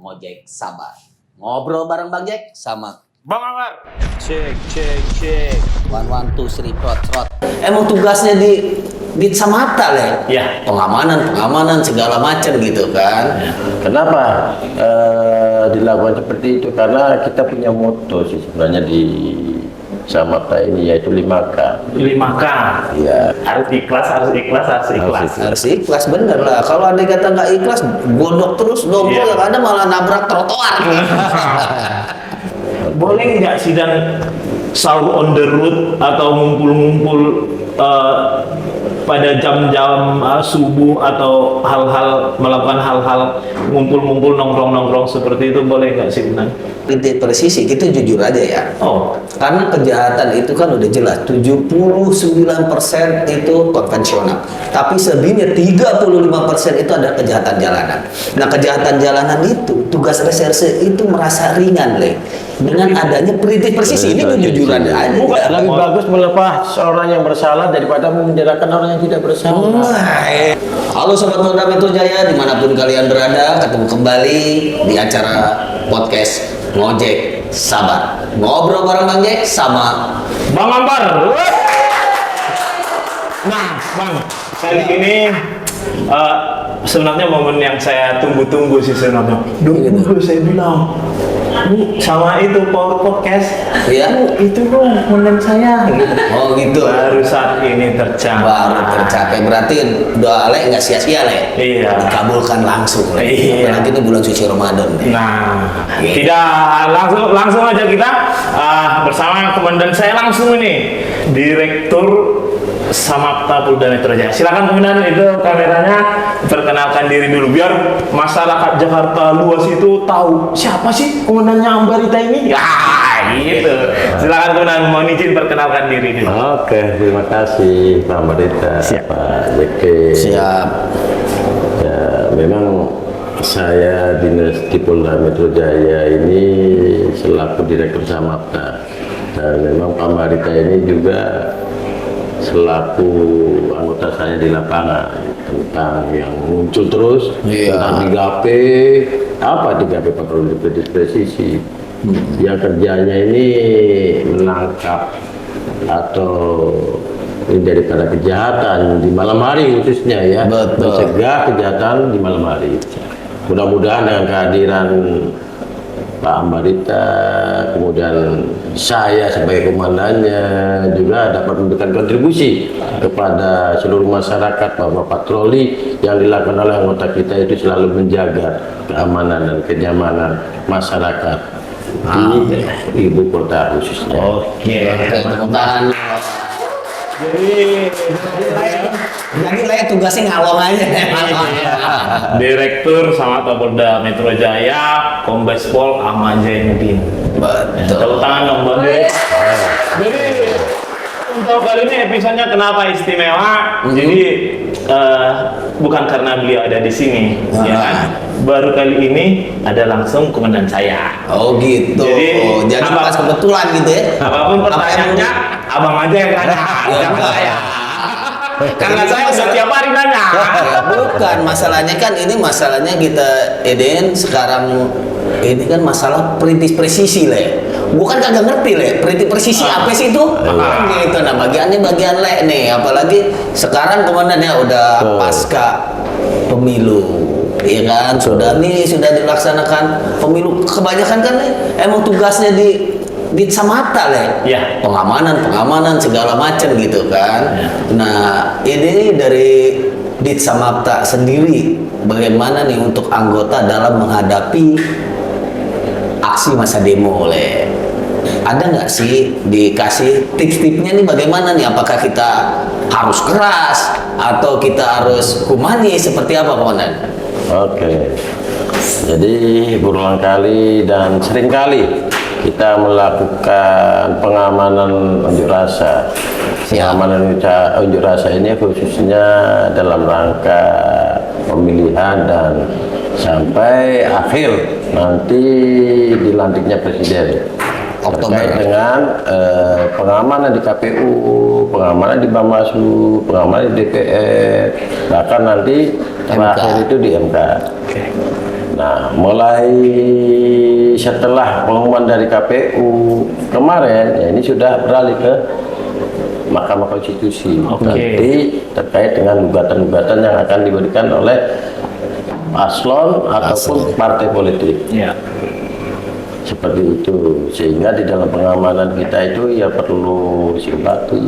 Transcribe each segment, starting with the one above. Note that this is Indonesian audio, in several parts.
ngojek sabar. Ngobrol bareng Bang Jack sama Bang Anwar. Cek. 112 3 trot. Emang tugasnya di Samapta le? Ya. Pengamanan segala macam gitu kan. Ya. Kenapa dilakukan seperti itu? Karena kita punya moto sih sebenarnya di Samapta ini, yaitu 5K. 5K. Ya. Harus ikhlas. Harus ikhlas bener lah. Kalau andai kata nggak ikhlas, gondok terus dompo Iya. yang ada malah nabrak trotoar. Boleh nggak sih dan sahur on the road atau ngumpul-ngumpul pada jam-jam subuh atau melakukan hal-hal ngumpul-ngumpul nongkrong seperti itu boleh nggak sih Benan? Titik presisi kita jujur aja ya. Oh, Karena kejahatan itu kan udah jelas 79% itu konvensional. Tapi selebihnya 35% itu ada kejahatan jalanan. Nah, kejahatan jalanan itu tugas reserse itu merasa ringan, Le. Dengan adanya prinsip presisi ini kejujuran aja. Lebih bagus melepas seorang yang bersalah daripada memenjarakan orang yang tidak bersalah. Halo Sobat Polda Metro Jaya, dimanapun kalian berada, ketemu kembali di acara podcast Ngojek Sabar. Ngobrol bareng Bang Jack sama Bang Anwar. Nah, Bang, kali ini sebenarnya momen yang saya tunggu-tunggu sih sebenarnya. Dulu saya bilang, sama itu Power Podcast, Iya. itu dong konten saya. Gitu. Oh gitu. Baru saat ini tercapai. Baru tercapai, berarti doa Le nggak sia-sia Le. Iya. Dikabulkan langsung Le. Iya. Apalagi ini bulan suci Ramadan Le. Nah, tidak langsung aja kita bersama komandan saya langsung ini, Direktur Samapta Polda Metro Jaya. Silakan komandan, itu kameranya, perkenalkan diri dulu biar masyarakat Jakarta luas itu tahu siapa sih komandannya Ambarita ini. Ya, gitu. Silakan komandan, mohon izin perkenalkan diri dulu. Oke, terima kasih Pak Ambarita, Pak Jeki. Siap. Ya, memang saya di Polda Metro Jaya ini selaku Direktur Samapta, dan memang Pak Ambarita ini juga selaku anggota saya di lapangan tentang yang muncul terus tentang 3P. Apa 3P patroli presisi? Yang kerjanya ini menangkap atau daripada kejahatan di malam hari khususnya ya. Betul. Mencegah kejahatan di malam hari. Mudah-mudahan dengan kehadiran Pak Ambarita, kemudian saya sebagai komandannya juga dapat memberikan kontribusi kepada seluruh masyarakat bahwa patroli yang dilakukan oleh anggota kita itu selalu menjaga keamanan dan kenyamanan masyarakat di ibu kota khususnya. Oke. Tepuk tangan. Jadi Le tugasnya ngalong aja. Direktur Samapta Polda Metro Jaya, Kombes Pol Ahmad Zainuddin. Betul. Tepuk tangan dong buat Dek. Jadi untuk kali ini episodenya kenapa istimewa? Jadi bukan karena beliau ada di sini, ya kan? Baru kali ini ada langsung komandan saya. Oh gitu. Jadi pas kebetulan gitu ya. Apapun pertanyaannya, abang aja yang nanya, jangan saya. Karena saya udah tiap hari nanya. Ya, bukan, masalahnya kan ini masalahnya kita Eden sekarang ini kan masalah perintis presisi Le. Bukan kagak ngerti Le, perintis presisi apa sih itu? Gitu. Nah, bagian Le nih, apalagi sekarang komandannya udah pasca pemilu. Iya kan, sudah dilaksanakan pemilu. Kebanyakan kan emang tugasnya di Samapta Le. Ya. Pengamanan segala macam gitu kan. Ya. Nah, ini dari Dit Samapta sendiri bagaimana nih untuk anggota dalam menghadapi aksi masa demo Le? Ada nggak sih dikasih tips-tipsnya nih bagaimana nih? Apakah kita harus keras atau kita harus humanis seperti apa komandan? Oke, jadi berulang kali dan sering kali kita melakukan pengamanan unjuk rasa. Pengamanan unjuk rasa ini khususnya dalam rangka pemilihan dan sampai akhir nanti dilantiknya presiden. Oktober. Terkait dengan pengamanan di KPU, pengamanan di Bawaslu, pengamanan di DPR, bahkan nanti terakhir itu di MK. Nah, mulai setelah pengumuman dari KPU kemarin, ya ini sudah beralih ke Mahkamah Konstitusi. Oke. Nanti terkait dengan gugatan-gugatan yang akan diberikan oleh paslon ataupun partai politik. Ya. Seperti itu, sehingga di dalam pengamanan kita itu ya perlu simpati,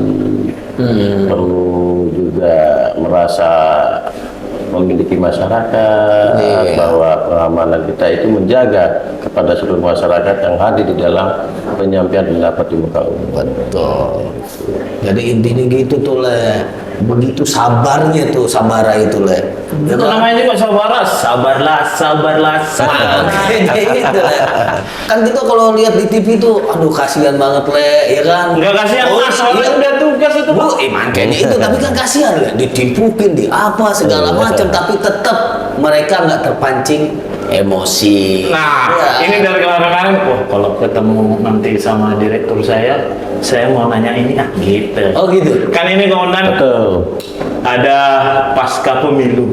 perlu juga merasa memiliki masyarakat, Iya. bahwa pengamanan kita itu menjaga kepada seluruh masyarakat yang hadir di dalam penyampaian pendapat di muka umum. Betul. Jadi intinya gitu tuh Le. Begitu sabarnya tuh Sabara itu Le. Ya Itu kan? namanya juga sabarlah, sabarlah. Kayak gitu Le. Kan kita kalau lihat di TV tuh, aduh kasihan banget Le, ya kan? Enggak kasihan Oh, Mas, soalnya iya. udah tugas itu Bu, Pak. makanya itu, tapi kan kasihan Le, ditimpukin, di apa segala macam, tapi tetap mereka nggak terpancing emosi. Nah, Ya. ini dari kemarin-kemarin, wah kalau ketemu nanti sama direktur saya mau nanya ini gitu. Oh gitu. Kan ini komandan Betul. ada pasca pemilu,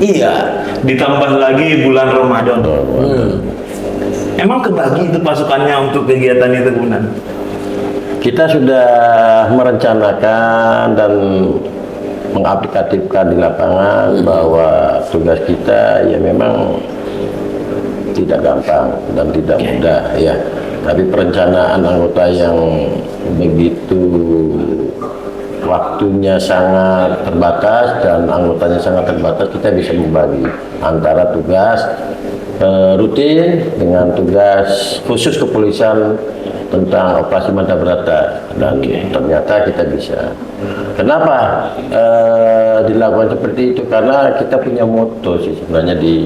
Iya. ditambah lagi bulan Ramadan. Emang kebagi itu pasukannya untuk kegiatan itu komandan? Kita sudah merencanakan dan mengaplikatifkan di lapangan bahwa tugas kita ya memang tidak gampang dan tidak mudah ya. Tapi perencanaan anggota yang begitu waktunya sangat terbatas dan anggotanya sangat terbatas, kita bisa membagi antara tugas rutin dengan tugas khusus kepolisian tentang operasi mata berata, dan ternyata kita bisa. Kenapa dilakukan seperti itu? Karena kita punya moto sih sebenarnya di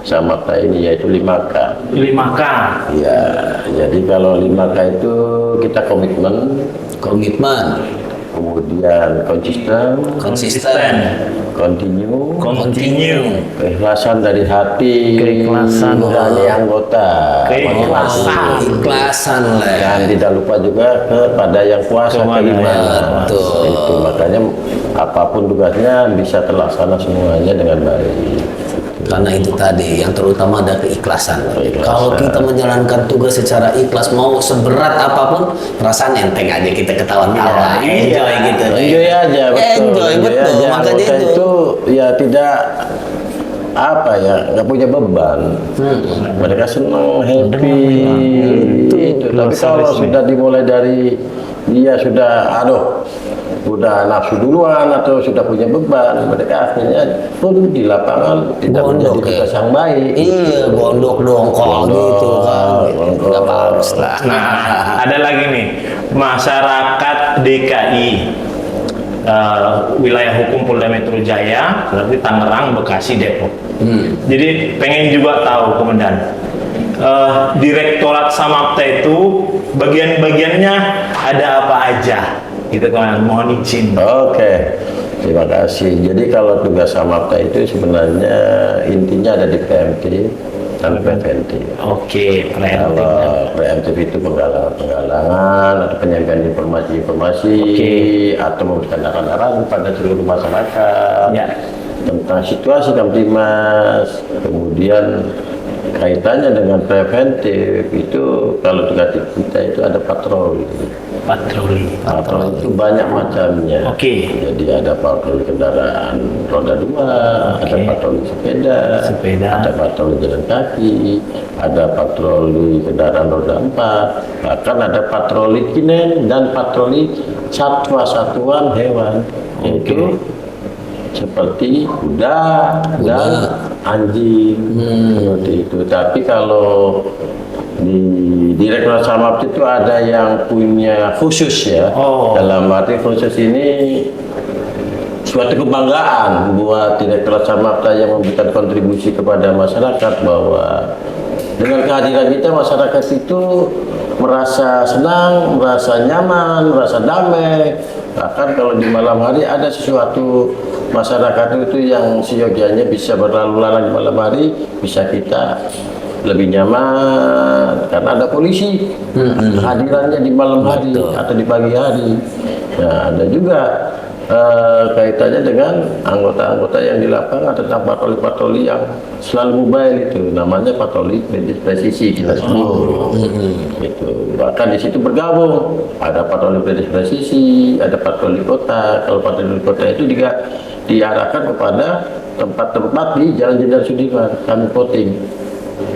Samapta ini, yaitu 5K. 5K. Ya, jadi kalau 5K itu kita komitmen, kemudian konsisten, Continue. keikhlasan dari hati, Keikhlasan. dari anggota, Ikhlasan Le. dan tidak lupa juga kepada yang kuasa Kepada kelima. yang kuasa. Itu makanya apapun tugasnya bisa terlaksana semuanya dengan baik. Karena itu tadi yang terutama ada keikhlasan. Keikhlasan. Kalau kita menjalankan tugas secara ikhlas, mau seberat apapun, perasaan enteng aja, kita ketawa-tawa, enjoy gitu. Enjoy aja, betul. Enjoy, betul. aja. Makanya Anggota itu. ya tidak apa ya, nggak punya beban. Mereka senang, happy. Itu. Tapi kalau sudah dimulai dari dia sudah udah nafsu duluan atau sudah punya beban, mereka akhirnya pun di lapangan tidak menjadi Gondok, ya. tugas yang baik. Iya, gondok dongkol Gondok, gitu kan. gondok. Nggak bagus lah. Nah, ada lagi nih, masyarakat DKI, wilayah hukum Polda Metro Jaya, berarti Tangerang, Bekasi, Depok. Jadi pengen juga tahu komandan, Direktorat Samapta itu bagian-bagiannya ada apa aja? Gitu kan, mohon izin. Oke, terima kasih. Jadi kalau tugas Samapta itu sebenarnya intinya ada di preemptif dan preventif. Oke, preemptif. Kalau preemptif itu penggalangan atau penyampaian informasi-informasi atau memberikan arahan-arahan kepada seluruh masyarakat tentang situasi Kamtimas. Kemudian kaitannya dengan preventif itu, kalau tugas kita itu ada patroli. Patroli. Patroli itu banyak macamnya. Oke. Jadi ada patroli kendaraan roda 2, ada patroli sepeda, ada patroli jalan kaki, ada patroli kendaraan roda 4, bahkan ada patroli kinen dan patroli satwa-satuan hewan. Itu seperti kuda dan anjing, seperti itu. Tapi kalau di Direktorat Samapta itu ada yang punya khusus ya. Dalam arti khusus ini suatu kebanggaan buat Direktorat Samapta yang memberikan kontribusi kepada masyarakat, bahwa dengan kehadiran kita masyarakat itu merasa senang, merasa nyaman, merasa damai. Bahkan kalau di malam hari ada sesuatu masyarakat itu yang seyogianya bisa berlalu lalang di malam hari, bisa kita lebih nyaman karena ada polisi hadirannya di malam hari atau di pagi hari. Nah, ada juga kaitannya dengan anggota-anggota yang di lapangan tentang patroli-patroli yang selalu mobile itu, namanya patroli presisi kita sebut. Itu bahkan di situ bergabung ada patroli presisi, ada patroli kota. Kalau patroli kota itu juga diarahkan kepada tempat-tempat di Jalan Jenderal Sudirman, kami voting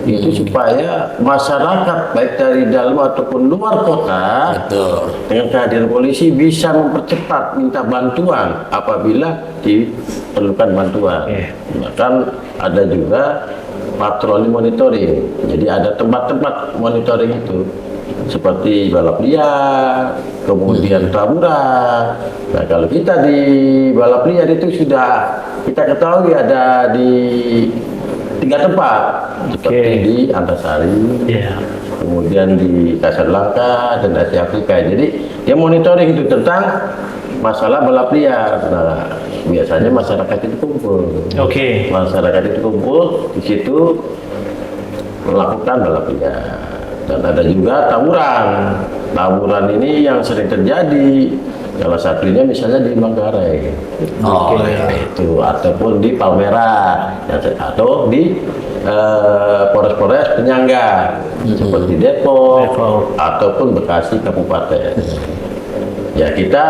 itu supaya masyarakat baik dari dalam ataupun luar kota dengan kehadiran polisi bisa mempercepat minta bantuan apabila diperlukan bantuan. Bahkan ada juga patroli monitoring, jadi ada tempat-tempat monitoring itu seperti balap liar, kemudian taburan. Nah kalau kita di balap liar itu sudah kita ketahui ada di 3 tempat, seperti di Antasari, kemudian di Casablanca dan Asia Afrika. Jadi dia monitoring itu tentang masalah balap liar. Nah biasanya masyarakat itu kumpul. Masyarakat itu kumpul di situ melakukan balap liar. Dan ada juga tawuran. Tawuran ini yang sering terjadi. Salah satunya misalnya di Manggarai, itu ataupun di Palmerah, atau di Polres-Polres penyangga seperti Depok ataupun Bekasi Kabupaten. Ya kita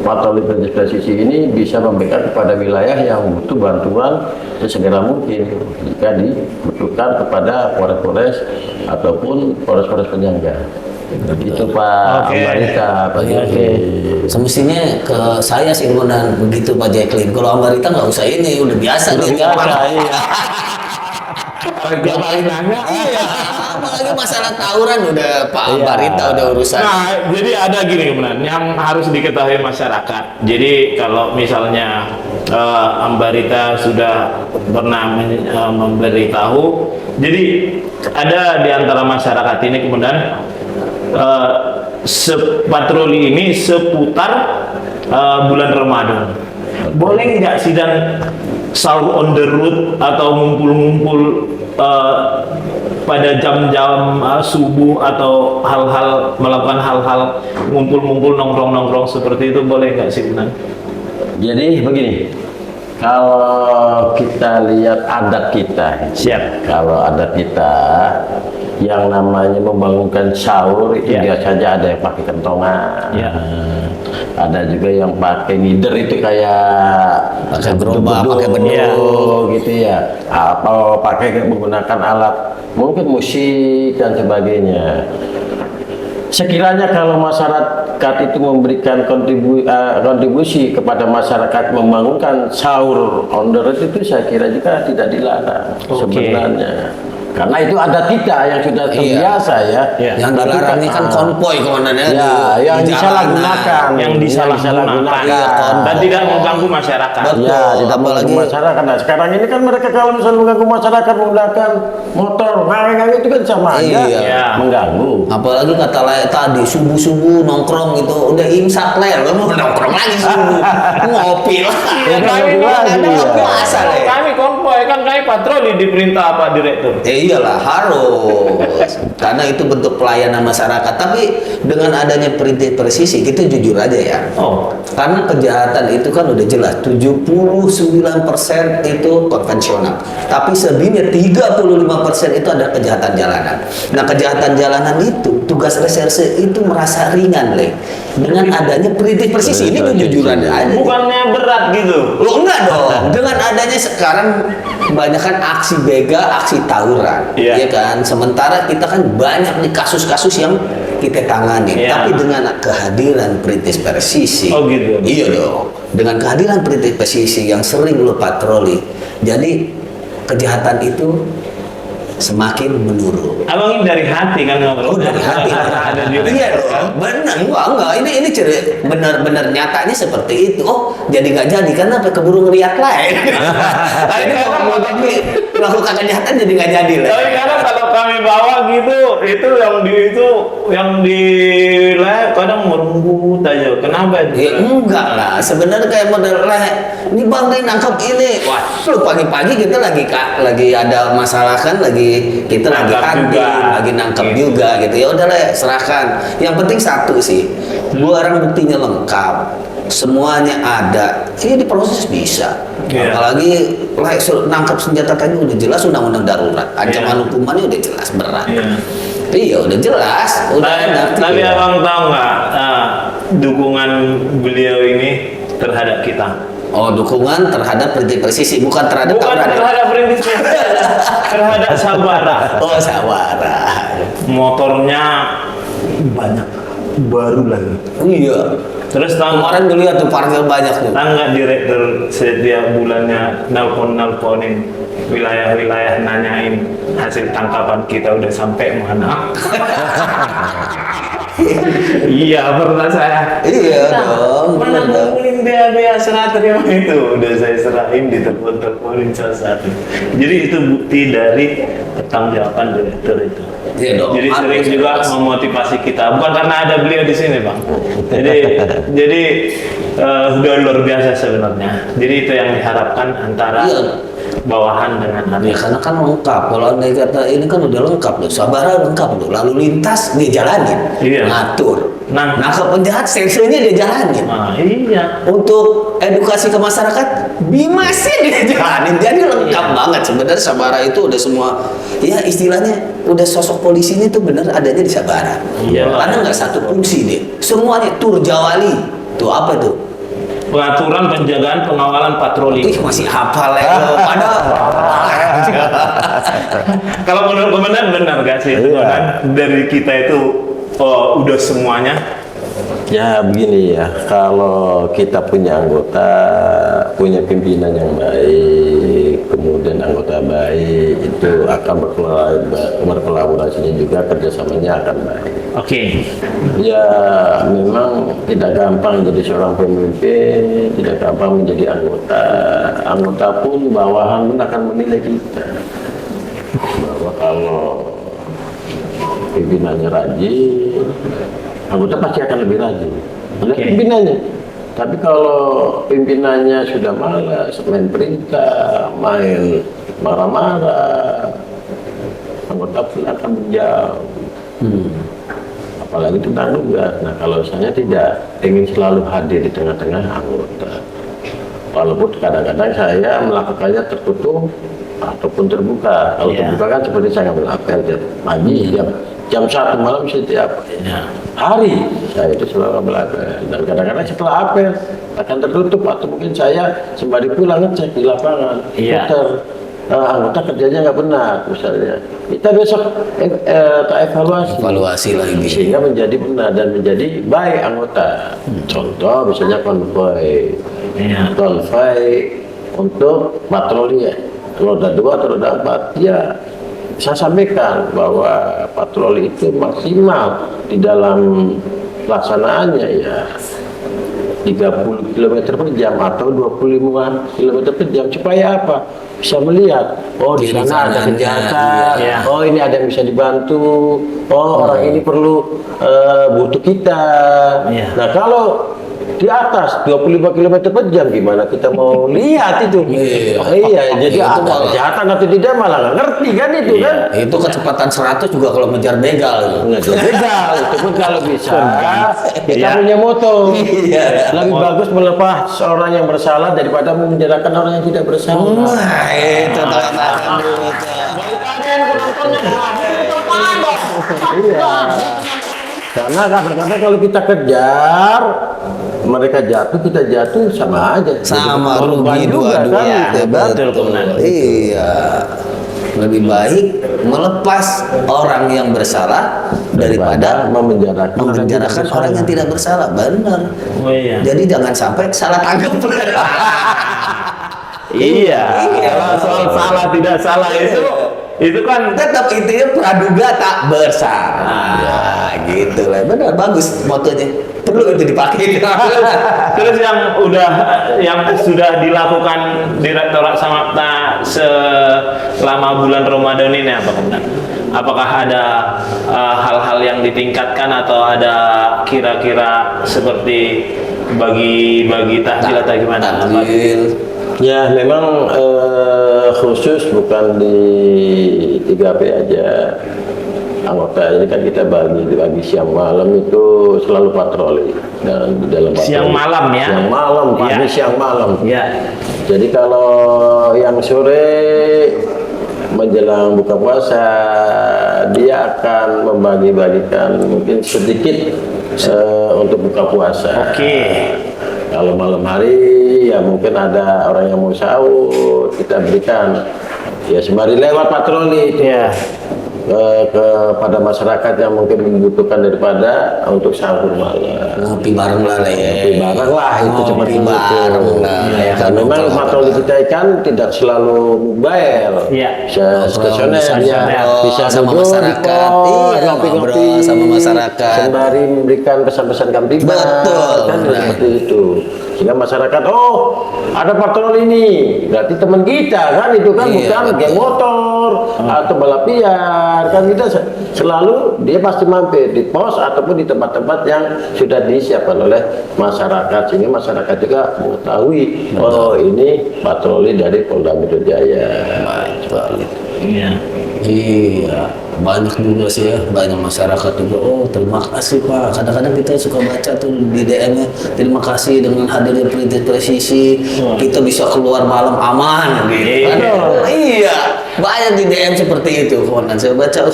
patroli presisi ini bisa memberikan kepada wilayah yang butuh bantuan sesegera mungkin jika dibutuhkan kepada Polres-Polres ataupun Polres-Polres penyangga. Itu Pak Ambarita, Pak Jacqueline. Semestinya ke saya sih Komandan begitu Pak Jacqueline. Kalau Ambarita nggak usah ini, udah biasa Udah dia. biasa, iya. Tiap hari nanya. Iya, apalagi masalah tawuran udah Pak Ambarita udah urusan. Nah, jadi ada gini Komandan, yang harus diketahui masyarakat. Jadi kalau misalnya Ambarita sudah pernah memberitahu, jadi ada di antara masyarakat ini Komandan, patroli ini seputar bulan Ramadan. Boleh nggak sih dan sahur on the road atau ngumpul-ngumpul pada jam-jam subuh atau melakukan hal-hal ngumpul-ngumpul nongkrong-nongkrong seperti itu boleh nggak sih Benan? Jadi begini, kalau kita lihat adat kita, kalau adat kita yang namanya membangunkan sahur itu biasanya ada yang pakai kentongan, ada juga yang pakai ngider itu kayak pakai gerobak, pakai beduk gitu ya, atau pakai menggunakan alat mungkin musik dan sebagainya. Sekiranya kalau masyarakat itu memberikan kontribusi kepada masyarakat membangunkan sahur on the road itu saya kira juga tidak dilarang sebenarnya. Karena itu adat kita yang sudah terbiasa Yang dilarang ini kan konvoy Komandan yang disalahgunakan, dan tidak mengganggu masyarakat. Tidak mengganggu masyarakat. Nah, sekarang ini kan mereka kalau misalnya mengganggu masyarakat menggunakan motor, itu kan sama aja mengganggu. Apalagi kata Laya tadi subuh-subuh nongkrong itu udah imsak lah, lo mau nongkrong lagi subuh, ngopi lah. Kami konvoy kan kami patroli diperintah Pak Direktur. Iyalah harus, karena itu bentuk pelayanan masyarakat. Tapi dengan adanya perintah presisi, kita jujur aja ya. Karena kejahatan itu kan udah jelas 79% itu konvensional, tapi sedihnya 35% itu ada kejahatan jalanan. Nah kejahatan jalanan itu tugas reserse itu merasa ringan dengan adanya perintah presisi. Ini kejujuran aja. Bukannya berat gitu? Lo enggak dong. Dengan adanya sekarang kebanyakan aksi begal, aksi tawuran. Ya kan, sementara kita kan banyak nih kasus-kasus yang kita tangani, tapi dengan kehadiran perintis presisi, iya dong, dengan kehadiran perintis presisi yang sering lo patroli, jadi kejahatan itu semakin menurun. Abang ini dari hati kan ngobrol? Dari hati. Iya dong, benar enggak. Ini benar-benar nyatanya seperti itu. Oh, jadi nggak jadi karena keburu ngeliat lain. Ini mau melakukan kejahatan jadi nggak jadi lah. Tapi karena kalau kami bawah gitu, itu yang di live kadang merenggut aja. Kenapa itu? Ya enggak lah, sebenarnya kayak model ini bang nih nangkep ini. Wah, lu pagi-pagi kita lagi ada masalah kan, kita lagi Nangkap hunting, juga. lagi nangkep juga gitu. Ya udah lah, serahkan. Yang penting satu sih, barang buktinya lengkap, semuanya ada. Ini diproses bisa. Iya. Apalagi nangkep senjata tadi udah jelas undang-undang darurat, ancaman hukumannya udah jelas berat. Iya. Iya udah jelas, udah enak. Tapi abang tahu nggak dukungan beliau ini terhadap kita? Oh, dukungan terhadap perintis presisi, bukan terhadap Bukan Tabrani. terhadap perintis presisi, terhadap Sabara. Oh, Sawara. Motornya banyak, baru lagi. Iya. Terus Kemarin dulu ya tuh parkir banyak tuh. tangga direktur setiap bulannya nelponin wilayah-wilayah nanyain hasil tangkapan kita udah sampai mana. Iya, pernah saya. Iya dong, Mana bener dong. ngumpulin BA serah terima itu udah saya serahin di teleponin salah satu. Jadi itu bukti dari pertanggungjawaban direktur itu. Iya dong. Jadi sering Harus, juga harus. memotivasi kita, bukan karena ada beliau di sini, Bang. Jadi udah luar biasa sebenarnya. Jadi itu yang diharapkan antara Iya. bawahan dengan Ya atas. karena kan lengkap. Kalau anda kata ini kan udah lengkap loh. Sabara lengkap loh. Lalu lintas dia jalanin, Iya. ngatur. Nah. Nangkep penjahat, sensornya dia jalanin. Nah, iya. Untuk edukasi ke masyarakat, bimasnya dia jalanin. Jadi lengkap banget sebenarnya Sabara itu udah semua. Ya istilahnya udah sosok polisinya tuh bener adanya di Sabara. Iya. Karena nggak satu fungsi deh. Semuanya tur Jawali. Tuh apa tuh? Pengaturan, penjagaan, pengawalan, patroli. Ih masih hafal ya lo. Kalau menurut komandan benar gak sih? Iya. Komandan? Dari kita itu udah semuanya. Ya begini ya, kalau kita punya anggota, punya pimpinan yang baik, kemudian anggota baik, itu akan berkolaborasinya juga, kerjasamanya akan baik. Oke. Ya memang tidak gampang jadi seorang pemimpin, tidak gampang menjadi anggota. Anggota pun bawahan pun akan menilai kita. Bahwa kalau pimpinannya rajin, anggota pasti akan lebih rajin. Oleh Oke. pimpinannya. Tapi kalau pimpinannya sudah malas, main perintah, main marah-marah, anggota pun akan menjauh. Apalagi tentang tugas. Nah, kalau saya tidak ingin selalu hadir di tengah-tengah anggota. Walaupun kadang-kadang saya melakukannya tertutup ataupun terbuka. Kalau Iya. terbuka kan seperti saya ngambil apel pagi jam 1 malam setiap Ya. hari saya itu selalu ngambil apel. Dan kadang-kadang setelah apel akan tertutup atau mungkin saya sembari pulang ngecek di lapangan. Iya. Putar, anggota kerjanya nggak benar misalnya. Kita besok tak Evaluasi lagi. sehingga menjadi benar dan menjadi baik anggota. Contoh misalnya konvoy, Iya. konvoy untuk patroli ya. Kalau ada 2 atau ada 4, ya saya sampaikan bahwa patroli itu maksimal di dalam pelaksanaannya ya 30 km per jam atau 25 km per jam supaya apa? Bisa melihat, oh di Kiri sana ada kanannya, kejahatan, iya. oh ini ada yang bisa dibantu, oh orang ini perlu butuh kita. Iya. Nah kalau di atas 25 km per jam gimana kita mau lihat itu? Iya. Iya, jadi Itu ada malah- kejahatan atau tidak malah nggak ngerti kan itu kan? Itu kecepatan 100 juga kalau mengejar begal. Nggak ada begal, itu pun kalau bisa kita Iya. punya moto. Iya. Lebih bagus melepas seorang yang bersalah daripada memenjarakan orang yang tidak bersalah. Wah, itu tangan dulu tuh. Iya. Karena kadang-kadang kalau kita kejar, mereka jatuh, kita jatuh sama aja. Sama Jadi korban rugi juga dua-dua. kan? Ya, betul, betul. Komandan. Iya. Lebih baik melepas orang yang bersalah daripada memenjarakan orang yang tidak bersalah. Benar. Oh iya. Jadi jangan sampai salah tangkap. Iya. Kalau soal salah tidak salah itu kan Tetap intinya praduga tak bersalah. Ya, gitu lah. Benar, bagus motonya. Perlu itu dipakai. terus yang sudah dilakukan Direktorat Samapta selama bulan Ramadan ini apa, Komandan? apakah ada hal-hal yang ditingkatkan atau ada kira-kira seperti bagi takjil atau gimana? Takjil. Ya memang khusus bukan di 3P aja. Anggota ini kan kita bagi siang malam itu selalu patroli dan di dalam patroli, Siang malam ya? siang malam, pagi Ya. siang malam. Ya. Jadi kalau yang sore menjelang buka puasa dia akan membagi-bagikan mungkin sedikit untuk buka puasa. Oke. Kalau malam hari ya mungkin ada orang yang mau sahur, kita berikan ya sembari lewat patroli itu Ya. kepada masyarakat yang mungkin membutuhkan daripada untuk sahur malam. Ngopi bareng lah Le. Ngopi bareng lah itu Ngopi seperti bareng itu. lah. Ya, Kan dan memang ngobrol patroli apa. kita kan tidak selalu mobile, Iya. bisa stasioner, bisa ya, ngobrol bisa sama duduk di masyarakat. pos, Iya, ngopi-ngopi ngobrol sama masyarakat. sembari memberikan pesan-pesan kamtibmas, Betul, kan benar. seperti itu. Sehingga masyarakat, oh ada patroli ini, berarti teman kita kan itu kan Iya, bukan betul. geng motor atau balap liar, kan kita selalu dia pasti mampir di pos ataupun di tempat-tempat yang sudah disiapkan oleh masyarakat, sehingga masyarakat juga mengetahui oh ini patroli dari Polda Metro Jaya. Iya. Iya, banyak juga sih ya, banyak masyarakat juga. Oh, terima kasih Pak. Kadang-kadang kita suka baca tuh di DM-nya, terima kasih dengan hadirnya perintis presisi, kita bisa keluar malam aman gitu. Iya. Aduh, iya, banyak di DM seperti itu. Kawan, saya baca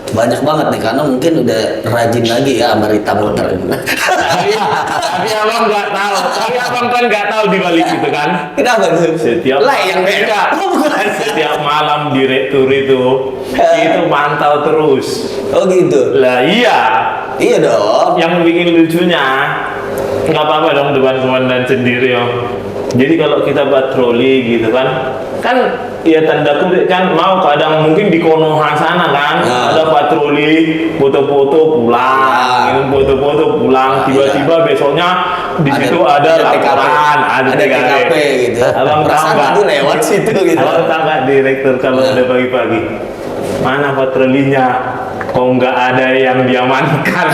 banyak banget nih karena mungkin udah rajin lagi ya sama Rita Motor. Tapi abang nggak tahu. Tapi abang kan nggak tahu di balik itu kan. Kenapa tuh? Setiap lah yang beda. Oh, bukan. Setiap malam direktur itu mantau terus. Oh gitu. Lah iya. Iya dong. Yang bikin lucunya nggak apa-apa dong depan komandan sendiri om. Jadi kalau kita patroli gitu kan ya tanda kutip kan mau kadang mungkin di Konoha sana kan ada patroli foto-foto pulang, foto-foto pulang, tiba-tiba besoknya di situ ada laporan, ada TKP gitu. Abang tahu Perasaan nggak? tadi lewat situ gitu. Abang tahu nggak direktur kalau ada pagi-pagi mana patrolinya? Kok nggak ada yang diamankan?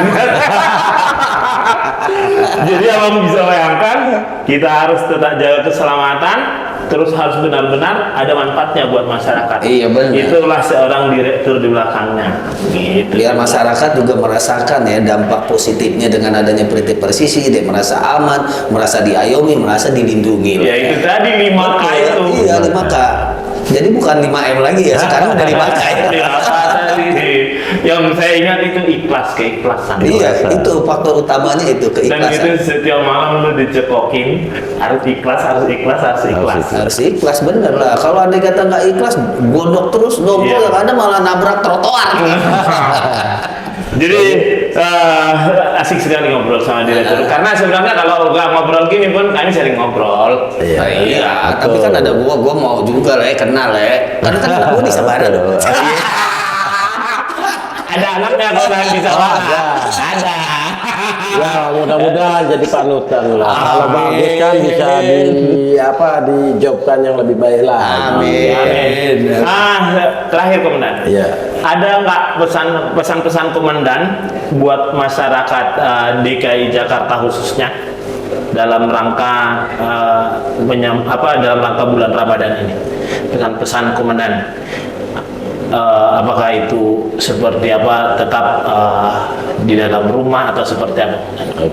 Jadi abang bisa bayangkan kita harus tetap jaga keselamatan, terus harus benar-benar ada manfaatnya buat masyarakat. Iya, benar. Itulah seorang direktur di belakangnya. Gitu. Biar masyarakat juga merasakan ya dampak positifnya dengan adanya perintis presisi, dia merasa aman, merasa diayomi, merasa dilindungi. Ya itu tadi 5K itu. Iya, 5K. Jadi bukan 5M lagi ya, sekarang udah 5K ya. Yang saya ingat itu ikhlas, keikhlasan. Iya, itu faktor utamanya itu Dan itu keikhlasan. setiap malam lu dicekokin harus ikhlas, harus ikhlas, harus ikhlas. Harus ikhlas bener lah. Kalau andai kata nggak ikhlas, gondok terus, dompol Iya. yang ada malah nabrak trotoar. Jadi asik sekali ngobrol sama direktur. Karena sebenarnya kalau nggak ngobrol gini pun kami sering ngobrol. Nah, iya, tapi kan ada gua mau juga lah, kenal ya. Karena kan gua di Sabara dong. Ada anaknya kalau yang bisa ada. Ya mudah-mudahan jadi panutan lah. Kalau bagus kan bisa dijobkan yang lebih baik lah. Amin. Terakhir komandan. Iya. Ada nggak pesan-pesan komandan buat masyarakat DKI Jakarta khususnya dalam rangka dalam rangka bulan Ramadan ini? Pesan-pesan komandan. Apakah itu seperti apa tetap di dalam rumah atau seperti apa?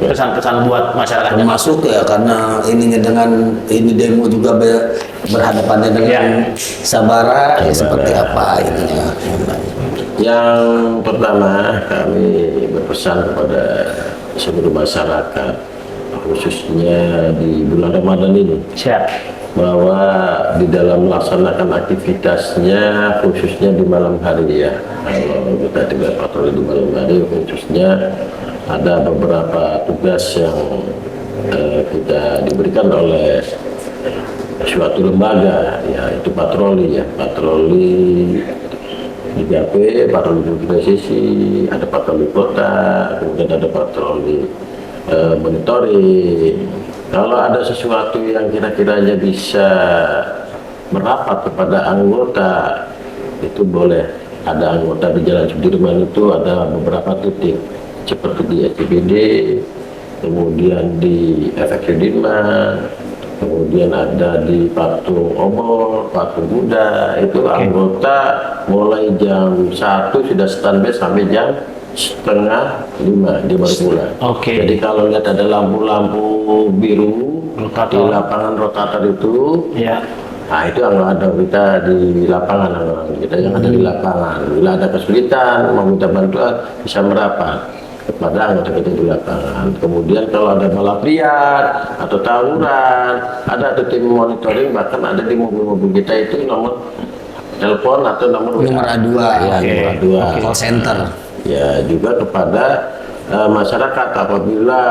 Pesan-pesan buat masyarakat yang Termasuk ya karena ininya dengan ini demo juga berhadapannya dengan Ya. Sabara, ya seperti apa ininya. Yang pertama kami berpesan kepada seluruh masyarakat khususnya di bulan Ramadan ini siap. bahwa di dalam melaksanakan aktivitasnya khususnya di malam hari ya, kalau kita tidak patroli di malam hari khususnya ada beberapa tugas yang kita diberikan oleh suatu lembaga, yaitu patroli 3P, patroli presisi, ada patroli kota, kemudian ada patroli monitoring. Kalau ada sesuatu yang kira-kiranya bisa merapat kepada anggota, itu boleh ada anggota di Jalan Sudirman itu ada beberapa titik seperti di SCBD, kemudian di Efek Sudirman, kemudian ada di Patung Obor, Patung Buddha. Itu anggota mulai jam 1 sudah standby sampai jam 4:30 dia baru pulang. Jadi kalau lihat ada lampu-lampu biru di lapangan rotator itu, nah itu ada kita di lapangan, kita yang ada di lapangan. Bila ada kesulitan mau minta bantuan bisa merapat kepada anggota kita di lapangan. Kemudian kalau ada balap liar atau tawuran, ada tim monitoring, bahkan ada di mobil-mobil kita itu nomor telepon atau nomor A2, call center. Ya, juga kepada masyarakat apabila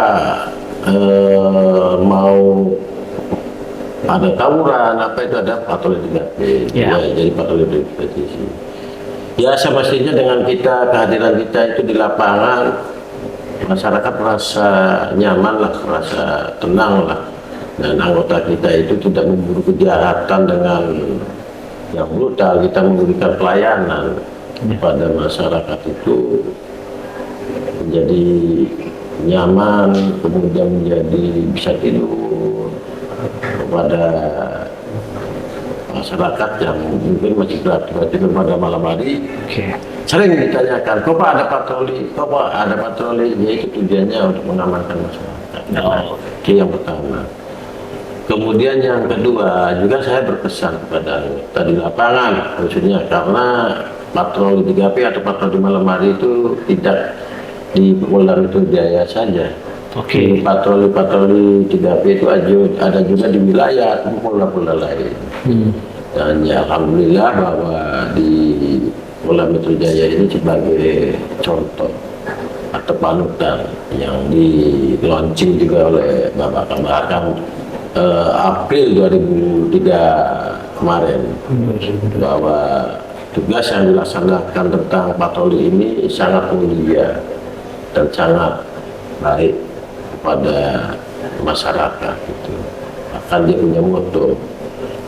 mau ada tawuran apa itu ada patroli 3P, jadi patroli presisi. Ya semestinya dengan kehadiran kita itu di lapangan, masyarakat merasa nyaman lah, merasa tenang lah, dan anggota kita itu tidak memburu kejahatan dengan yang brutal. Kita memberikan pelayanan kepada masyarakat itu menjadi nyaman, kemudian menjadi bisa tidur. Kepada masyarakat yang mungkin masih beraktivitas pada malam hari, sering ditanyakan, kok Pak ada patroli, kok Pak ada patroli? Ya itu tujuannya untuk mengamankan masyarakat. Itu yang pertama. Kemudian yang kedua juga saya berpesan kepada tadi lapangan khususnya, karena patroli 3P atau patroli malam hari itu tidak di Polda Metro Jaya saja. Patroli 3P itu ada juga di wilayah Polda-Polda lain. Dan ya alhamdulillah bahwa di Polda Metro Jaya ini sebagai contoh atau panutan yang di-launching juga oleh Bapak Kabahar April 2003 kemarin, bahwa tugas yang dilaksanakan tentang patroli ini sangat mulia dan sangat baik pada masyarakat itu. Akan dia punya moto,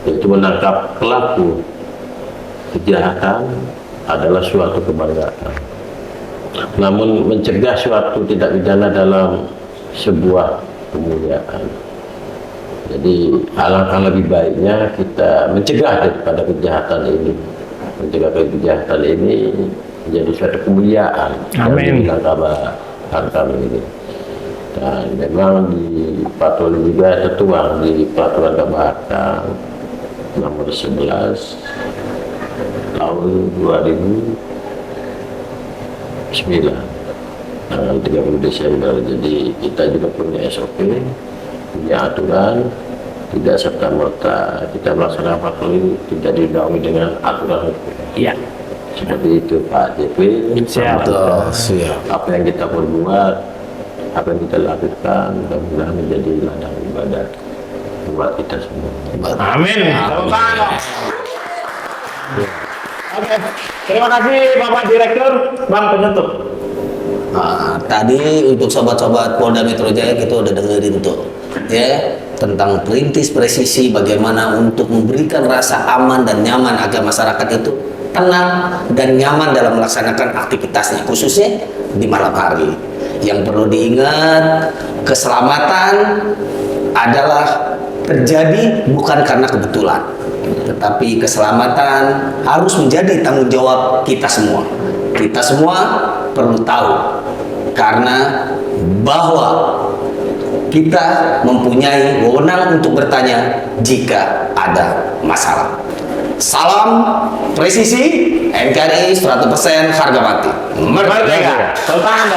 yaitu menangkap pelaku kejahatan adalah suatu kebanggaan, namun mencegah suatu tidak pidana dalam sebuah kemuliaan. Jadi alangkah lebih baiknya kita mencegah daripada kejahatan ini, mencegah kejahatan ini menjadi suatu kemuliaan. Amin. Yang kami ini. Dan memang di patroli juga tertuang di peraturan Kabahar nomor 11 tahun 2009 tanggal 30 Desember. Jadi kita juga punya SOP, punya aturan, tidak serta-merta kita melaksanakan patroli tidak digaungi dengan aturan hukum. Iya. Seperti itu Pak JP. Apa yang kita perbuat, apa yang kita lakukan, mudah-mudahan menjadi ladang ibadah buat kita semua. Amin. Oke, terima kasih Bapak Direktur. Bang penutup. Tadi untuk sobat-sobat Polda Metro Jaya kita udah dengerin tuh, ya, tentang perintis presisi, bagaimana untuk memberikan rasa aman dan nyaman agar masyarakat itu tenang dan nyaman dalam melaksanakan aktivitasnya, khususnya di malam hari. Yang perlu diingat, keselamatan adalah terjadi bukan karena kebetulan, tetapi keselamatan harus menjadi tanggung jawab kita semua. Kita semua perlu tahu, karena bahwa kita mempunyai wewenang untuk bertanya jika ada masalah. Salam presisi, NKRI 100% harga mati. Merdeka! Sultan.